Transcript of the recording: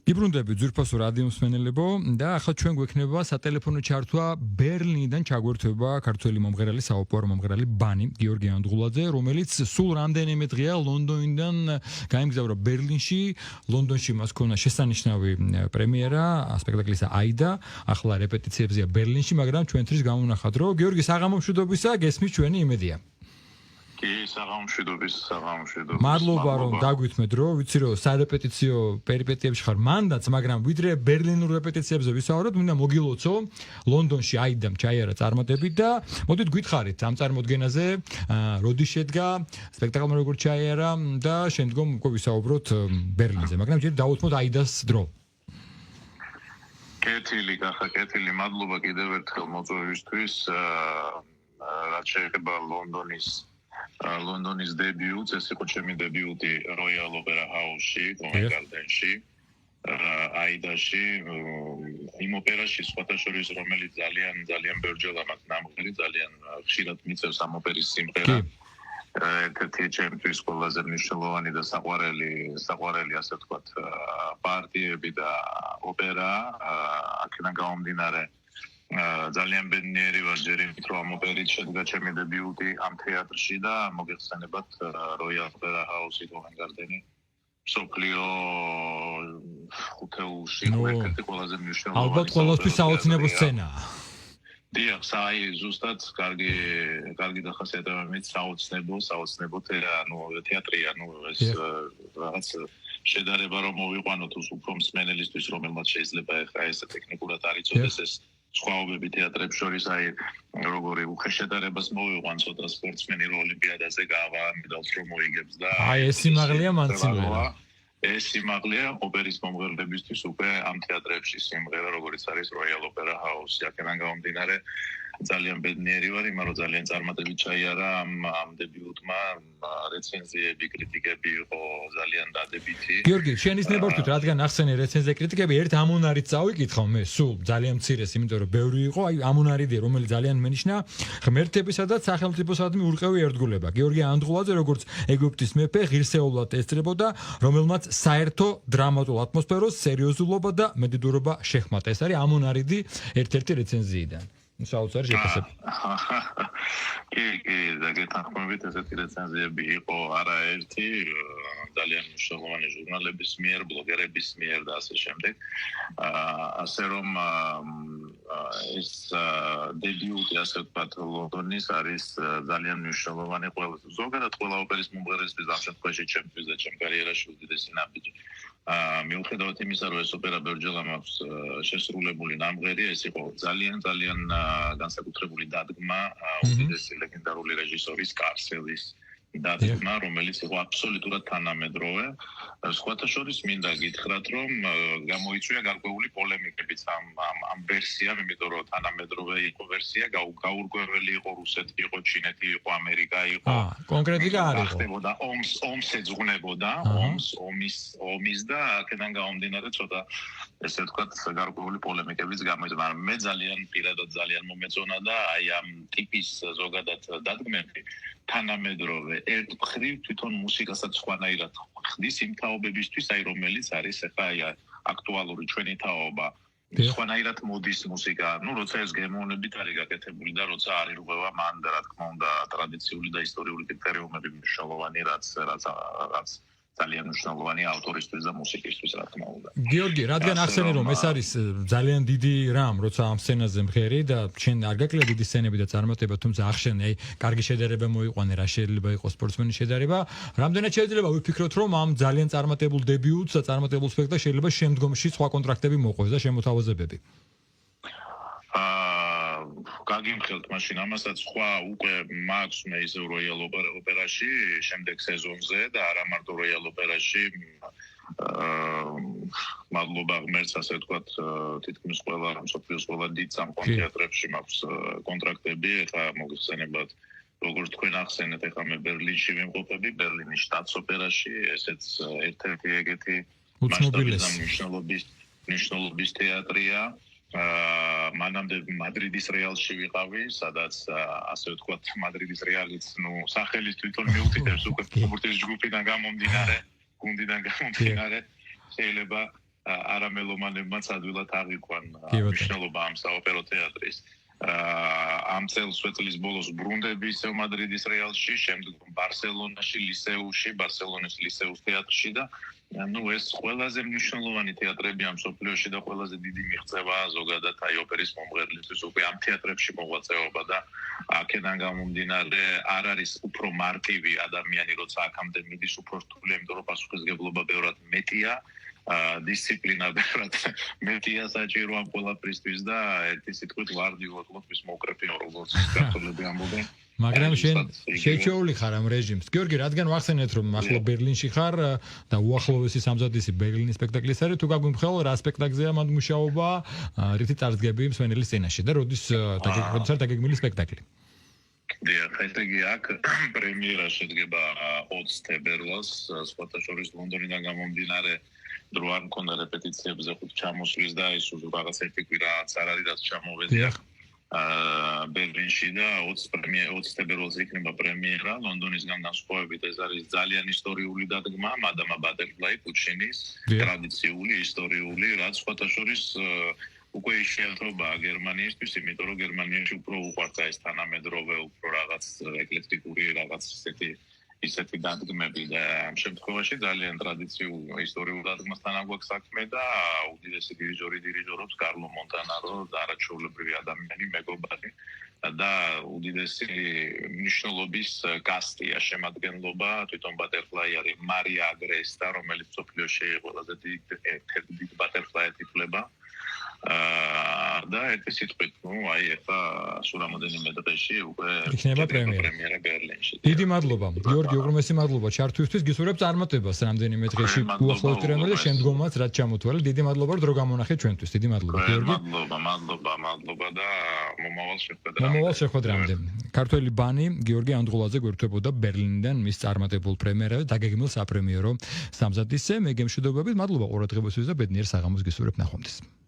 Ibrundები ძვირფასო რადიო მსმენელებო და ახლა ჩვენ გვექნება სატელეფონო ჩართვა ბერლინიდან ჩაგვერთვება ქართველი მომღერალი, საოპერო მომღერალი ბანი გიორგი ანდღულაძე, რომელიც სულ რამდენიმე დღეა ლონდონიდან გაემგზავრა ბერლინში. ლონდონში მას ქონა შესანიშნავი პრემიერა სპექტაკლისა აიდა, ახლა რეპეტიციებზეა ბერლინში, მაგრამ ჩვენთვის გამონახათ, რომ გიორგი საღამომშვიდობისა, გესმის ჩვენი იმედია. საღამომშვიდობის. მადლობა რომ დაგვითმეთ, რომ ვიცი რომ სარეპეტიციო პერიპეტიებში ხარ მანდაც, მაგრამ ვიდრე ბერლინურ რეპეტიციებზე ვისაუბროთ, მინდა მოგილოცო ლონდონში აიდამ ჩაიარა წარმატებით და მოდით გითხარით ამ წარმოდგენაზე, როდი შედგა, სპექტაკლმა როგორ ჩაიარა და შემდგომ უკვე ვისაუბროთ ბერლინზე, მაგრამ ჯერ დავუთმოთ აიდას დრო. კეთილი, მადლობა კიდევ ერთხელ მოწვევისთვის, რაც შეეხება ლონდონის დებიუტს, ეს იყო ჩემი დებიუტი როიალ ოპერა ჰაუსში, კოვენტ გარდენში, აიდაში, იმ ოპერაში სხვათა შორის, რომელიც ძალიან ბევრჯერ ამათ ნამღერი, ძალიან ხშირად მიწევს ამ ოპერის სიმღერა. ერთ-ერთი ჩემთვის ყველაზე მნიშვნელოვანი და საყვარელი ასე ვთქვათ, პარტიები და ოპერა, აქედან გამომდინარე ძალიან ბედნიერი ვარ ჯერ იმით, რომ ამ ოპერით შედგა ჩემი დებიუტი ამ თეატრში და მოგეხსენებათ როიალ ოპერა ჰაუსი კოვენტ გარდენი. მსოფლიო ხუთეულში ერთ-ერთი ყველაზე მნიშვნელოვანი. ალბათ ყველასთვის საოცნებო სცენაა. დიახ, ზუსტად კარგი დახასიათებებით საოცნებო თეატრია, ეს რაღაც შედარება რომ მოვიყვანოთ უფრო მსმენელისთვის, რომელმაც შეიძლება ეხლა ეს ტექნიკურად არ იცოდეს ეს სხვაობები თეატრებს შორის, როგორი უხეშედარებას მოვიყვან ცოტა სპორტსმენი რო ოლიმპიადაზე გავა, მედალს რომ მოიგებს და ეს სიმაღლეა მანცინერა. ეს სიმაღლეა ოპერის მომღერლებისთვის უკვე ამ თეატრებში სიმღერა, როგორც არის როიალ ოპერა ჰაუსი. აქედან გამომდინარე ძალიან ბედნიერი ვარ, იმან რომ ძალიან წარმატებით ჩაიარა ამ დებიუტმა, რეცენზიები, კრიტიკები იყო ძალიან დადებითი. გიორგი, შენ ის ნებართვით, რადგან ახსენე რეცენზია კრიტიკები, ერთ ამონარით წავიკითხავ მე, სულ ძალიან მცირეს, იმიტომ რომ ბევრი იყო, ამონარიდია, რომელიც ძალიან მენიშნა ღმერთებისა და სახელმწიფოსადმი ურყევი ერთგულება. გიორგი ანდღულაძე, როგორც ეგვიპტის მეფე, ღირსეულად ესწრებოდა, რომელმაც საერთო დრამატულ ატმოსფეროს, სერიოზულობა და მედიდურობა შეჰმატა. ეს არის ამონარიდი ერთ-ერთი რეცენზიიდან. საოცარი შეფასება. კი, დაგეთანხმებით, ესეთი რეცენზიები იყო არაერთი, ძალიან მნიშვნელოვანი ჟურნალების მიერ, ბლოგერების მიერ და ასე შემდეგ. ასე რომ ეს დებიუტი, ასე ვთქვათ, ლონდონის არის ძალიან მნიშვნელოვანი ზოგადად ყველა ოპერის მომღერალისთვის ამ შემთხვევაში ჩემთვის და ჩემ კარიერაში უდიდესი ნაბიჯი. მიუხედავად იმისა, რომ ეს ოპერა ბევრჯერ აქვს შესრულებული ნამღერი, ეს იყო ძალიან განსაკუთრებული დადგმა უდიდესი ლეგენდარული რეჟისორის კარსელის დადგმა, რომელიც იყო აბსოლუტურად თანამედროვე. სხვათა შორის მინდა გითხრათ, რომ გამოიწვია გარკვეული პოლემიკებიც ამ ვერსიამ, იმიტომ რომ თანამედროვე იყო ვერსია, გაურკვეველი იყო რუსეთი, იყო ჩინეთი, იყო ამერიკა, იყო კონკრეტიკა არ იყო. ხდებოდა ომს ეძღვნებოდა, ომის და აქედან გამომდინარე ცოტა ესე ვთქვათ, გარკვეული პოლემიკებიც გამოიწვია, მაგრამ მე პირადად ძალიან მომეწონა და აი ამ ტიპის ზოგადად დადგმები თანამედროვე ერთ მხრივ თვითონ მუსიკასაც სხვანაირად ხდის იმ თაობებისთვის, რომელიც არის ახლა აქტუალური ჩვენი თაობა. სხვანაირად მოდის მუსიკა, როცა ეს გემოვნებით არის გაკეთებული და როცა არ ირღვევა მან და რა თქმა უნდა ტრადიციული და ისტორიული კრიტერიუმები მნიშვნელოვანი, რაც ძალიან მნიშვნელოვანი ავტორისთვის და მუსიკისთვის, რა თქმა უნდა. გიორგი, რადგან ახსენე რომ ეს არის ძალიან დიდი რამ, როცა ამ სცენაზე მღერი და შენ არ გაკლია დიდი სცენები და წარმატება, თუმცა ახსენე, კარგი შედარება მოიყვანე, რა შეიძლება იყოს სპორტსმენის შედარება, რამდენად შეიძლება ვიფიქროთ, რომ ამ ძალიან წარმატებულ დებიუტს და წარმატებულ სპექტაკლს შეიძლება შემდგომში სხვა კონტრაქტები მოყვეს და შემოთავაზებები. გაგიმხელთ მაშინ ამასაც სხვა უკვე მაქვს მე ისე როიალ ოპერაში შემდეგ სეზონზე და არა მარტო როიალ ოპერაში მადლობა ღმერთს ასე ვთქვათ თითქმის ყველა მსოფლიოს ყველა დიდ სამყაროთეატრებში მაქვს კონტრაქტები ეხლა მოგხსენებათ როგორც თქვენ ახსენეთ ეხლა მე ბერლინში ვიმყოფები ბერლინის შტატს ოპერაში ესეც ერთ-ერთი ეგეთი მნიშვნელობის თეატრია მანამდე მადრიდის რეალში ვიყავი, სადაც ასე ვთქვათ, მადრიდის რეალიც, სახელის თვითონ მიუთითებს უკვე ფეხბურთის ჯგუფიდან გამომდინარე, გუნდიდან გამომდინარე, შეიძლება არამელომანებმაც ადვილად აღიქვან კი, ბატონო. მნიშვნელობა ამ საოპერო თეატრის. ამ წელს წლის ბოლოს ბრუნდები ისევ მადრიდის რეალში, შემდგომ ბარსელონაში, ლისეუში, ბარსელონის ლისეუს თეატრში და ეს ყველაზე მნიშვნელოვანი თეატრები ამ სოფლიოში და ყველაზე დიდი მიღწევაა ზოგადად აი ოპერის მომღერლისთვის უკვე ამ თეატრებში მოღვაწეობა და აქედან გამომდინარე არ არის უფრო მარტივი ადამიანი, როცა აქამდე მიდის უფრო რთულია, იმიტომ რომ პასუხისმგებლობა ბევრად მეტია. დისციპლინა ბევრად მეტია საჭირო ამ ყველაფრისთვის და ერთი სიტყვით ვარდიოთ ლოქის მოკრეფინო როგორც ქართველები ამბობენ. მაგრამ შენ შეჩეული ხარ ამ რეჟიმს. გიორგი, რადგან ვახსენეთ რომ ახლა ბერლინში ხარ და უახლოესი სამზადისი ბერლინის სპექტაკლის არის, თუ გაგვიმხელ რა სპექტაკლზეა მანდ მუშაობა, რითი წარსდგები მსვენელის სცენაში და როდის დაგეგმილი სპექტაკლი? დიახ, ესე იგი აქ პრემიერა შედგება 20 თებერვალს, სხვათა შორის ლონდონიდან გამომდინარე დრო არ მქონდა რეპეტიციებზე ხუთ ჩამოსვლის და ის რაღაც ერთი კვირაც არ არის რაც ჩამოვედია ბერლინში და 20 თებერვალს იქნება პრემიერა ლონდონისგან განსხვავებით ეს არის ძალიან ისტორიული დადგმა მადამა ბატერფლაი პუჩინის ტრადიციული ისტორიული რაც სხვათა შორის უკვე შეერთებაა გერმანიისთვის იმიტომ რომ გერმანიაში უფრო უყვარდა ეს თანამედროვე უფრო რაღაც ეკლექტიკური რაღაც ისეთი დადგმები და ამ შემთხვევაში ძალიან ტრადიციულ ისტორიულ დადგმასთან აგვაქვს საქმე და უდიდესი დირიჟორობს კარლო მონტანარო და არაჩვეულებრივი ადამიანი მეგობარი და უდიდესი მნიშვნელობის კასტია შემადგენლობა თვითონ ბატერფლაი არის მარია აგრესტა რომელიც სოფლიოში ყველაზე დიდი ბატერფლაი ითვლება და ერთი სიტყვით, აი ახლა სულ რამოდენიმე დღეში უკვე იქნება პრემიერა ბერლინში. დიდი მადლობა. გიორგი, უღრმესი მადლობა ჩართვისთვის. გისურვებთ წარმატებას რამოდენიმე დღეში უახლოესი პრემიერა და შემდგომაც რაც ჩამოთვალე. დიდი მადლობა რომ დრო გამონახეთ ჩვენთვის. დიდი მადლობა, გიორგი. მადლობა და მომავალ შეხვედრამდე. ქართველი ბანი გიორგი ანდღულაძე გვერდებოდა ბერლინიდან მის წარმატებულ პრემიერაზე დაგეგმილ საპრემიერო სამზადისზე. მე გემშვიდობებით, მადლობა ყურადღებისთვის და ბედნიერ საღამოს გისურვებთ ნახვამდის.